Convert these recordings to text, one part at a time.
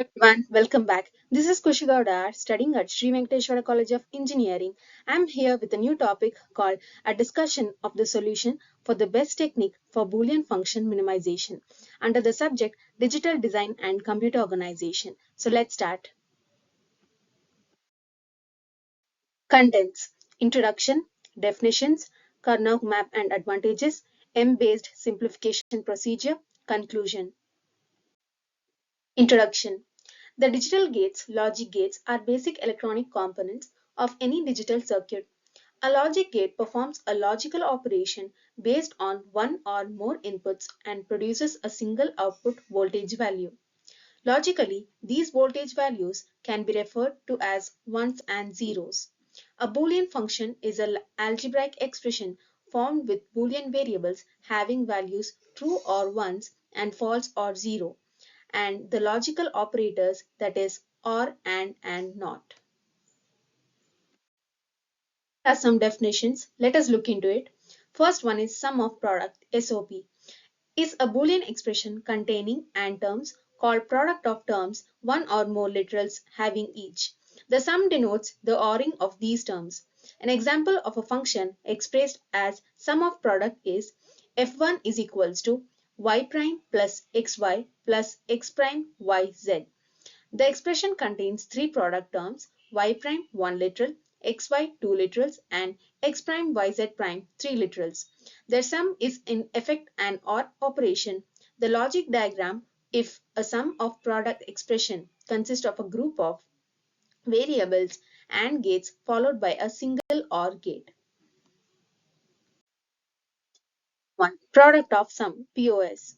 Everyone, welcome back. This is Gowda.r studying at Sri Venkateswara College of Engineering. I'm here with a new topic called a discussion of the solution for the best technique for Boolean function minimization under the subject digital design and computer organization. So let's start. Contents: Introduction, Definitions, Karnaugh map and advantages, M-based simplification procedure, Conclusion. Introduction. The digital gates, logic gates, are basic electronic components of any digital circuit. A logic gate performs a logical operation based on one or more inputs and produces a single output voltage value. Logically, these voltage values can be referred to as ones and zeros. A Boolean function is an algebraic expression formed with Boolean variables having values true or ones and false or zero, and the logical operators, that is or and not. Here are some definitions. Let us look into it. First one is sum of product, SOP, is a Boolean expression containing and terms called product of terms, one or more literals having each. The sum denotes the ORing of these terms. An example of a function expressed as sum of product is f1 is equals to y prime plus xy plus x prime yz. The expression contains three product terms: y prime 1 literal, xy 2 literals, and x prime yz prime 3 literals. Their sum is in effect an OR operation. The logic diagram: if a sum of product expression consists of a group of variables and gates followed by a single OR gate. 1. Product of sum, POS,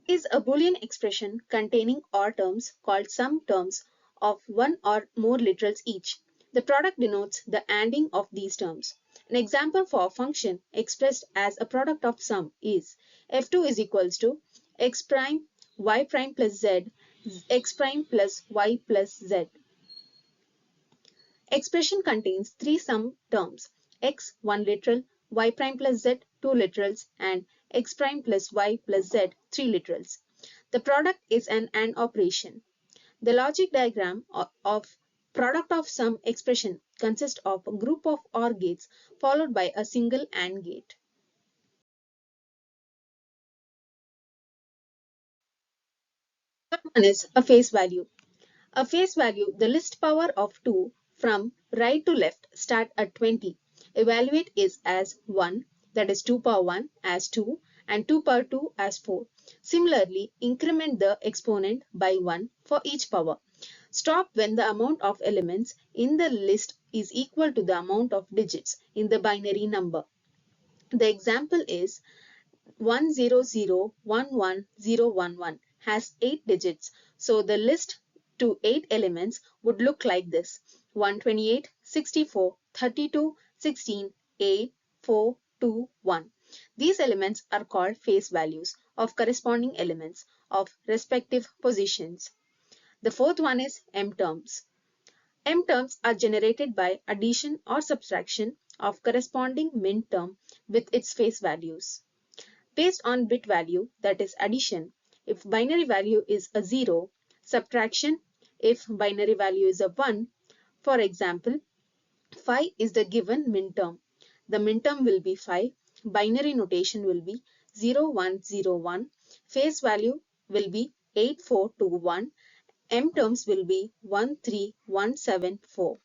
is a Boolean expression containing OR terms called sum terms of one or more literals each. The product denotes the ANDing of these terms. An example for a function expressed as a product of sum is f2 is equals to x prime y prime plus z, x prime plus y plus z. Expression contains three sum terms: x 1 literal, y prime plus z 2 literals, and x prime plus y plus z 3 literals. The product is an AND operation. The logic diagram of product of sum expression consists of a group of OR gates followed by a single AND gate. One is a face value. A face value, the list power of 2 from right to left start at 20. Evaluate is as 1, that is 2 power 1 as 2 and 2 power 2 as 4. Similarly, increment the exponent by 1 for each power. Stop when the amount of elements in the list is equal to the amount of digits in the binary number. The example is 1001111 has 8 digits, so the list to 8 elements would look like this: 128, 64, 32, 16, 8, 4, 2, 1. These elements are called face values of corresponding elements of respective positions. The fourth one is M terms. M terms are generated by addition or subtraction of corresponding min term with its face values. Based on bit value, that is addition, if binary value is a 0, subtraction, if binary value is a 1. For example, 5 is the given min term. The min term will be 5. Binary notation will be 0101. Face value will be 8421. M terms will be 13174.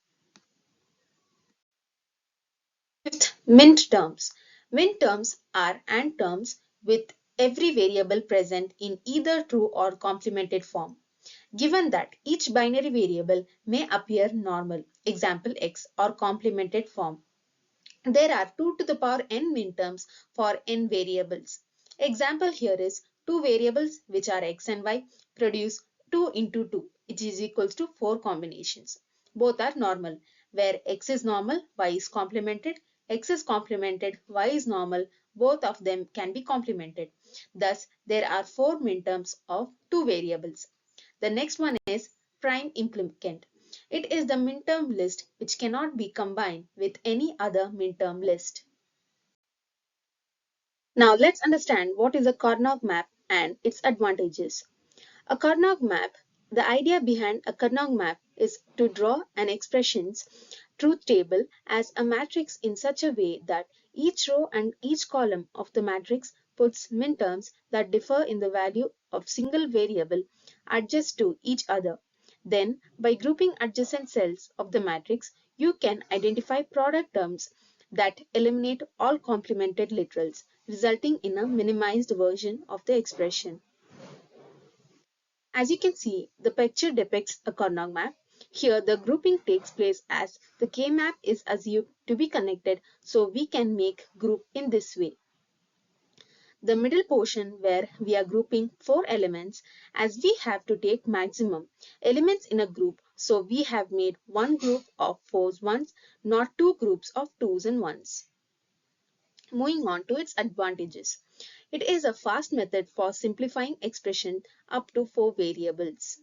Fifth, mint terms. Mint terms are AND terms with every variable present in either true or complemented form. Given that each binary variable may appear normal, example x, or complemented form, there are 2 to the power n minterms for n variables. Example here is two variables which are x and y produce 2 into 2, which is equals to 4 combinations. Both are normal, where x is normal, y is complemented, x is complemented, y is normal, both of them can be complemented. Thus, there are 4 minterms of two variables. The next one is prime implicant. It is the minterm list which cannot be combined with any other minterm list. Now let's understand what is a Karnaugh map and its advantages. A Karnaugh map The idea behind a Carnot map is to draw an expression's truth table as a matrix in such a way that each row and each column of the matrix puts minterms that differ in the value of single variable adjust to each other. Then, by grouping adjacent cells of the matrix, you can identify product terms that eliminate all complemented literals, resulting in a minimized version of the expression. As you can see, the picture depicts a Carnot map. Here, the grouping takes place as the K-map is assumed to be connected, so we can make group in this way. The middle portion where we are grouping 4 elements, as we have to take maximum elements in a group, so we have made one group of 4's ones, not two groups of 2's and 1's. Moving on to its advantages. It is a fast method for simplifying expression up to 4 variables.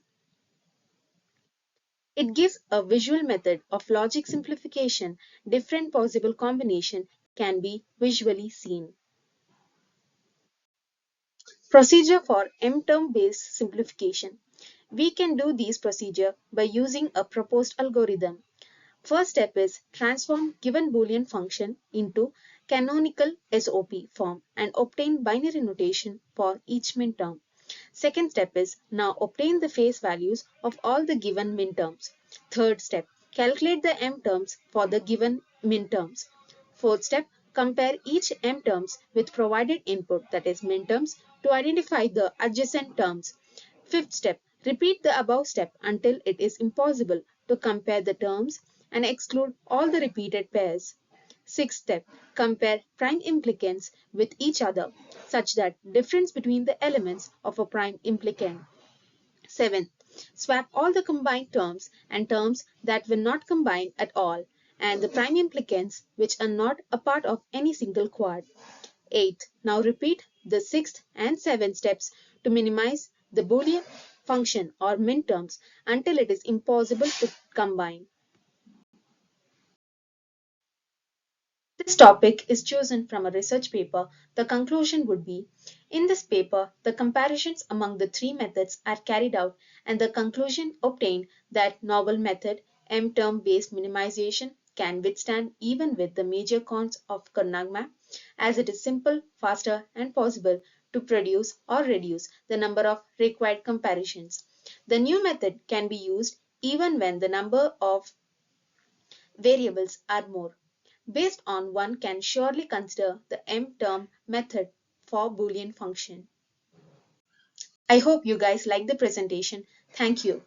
It gives a visual method of logic simplification. Different possible combination can be visually seen. Procedure for m-term based simplification. We can do this procedure by using a proposed algorithm. First step is transform given Boolean function into canonical SOP form and obtain binary notation for each minterm. Second step is now obtain the face values of all the given minterms. Third step, calculate the m terms for the given minterms. Fourth step, compare each m terms with provided input, that is minterms, to identify the adjacent terms. Fifth step, repeat the above step until it is impossible to compare the terms and exclude all the repeated pairs. Sixth step, compare prime implicants with each other such that difference between the elements of a prime implicant. Seventh, swap all the combined terms and terms that were not combined at all and the prime implicants which are not a part of any single quad. Eighth, now repeat the sixth and seventh steps to minimize the Boolean function or minterms until it is impossible to combine. This topic is chosen from a research paper. The conclusion would be, in this paper, the comparisons among the 3 methods are carried out and the conclusion obtained that novel method, m-term based minimization, can withstand even with the major cons of Carnot map as it is simple, faster and possible to produce or reduce the number of required comparisons. The new method can be used even when the number of variables are more. Based on one can surely consider the m-term method for Boolean function. I hope you guys like the presentation. Thank you.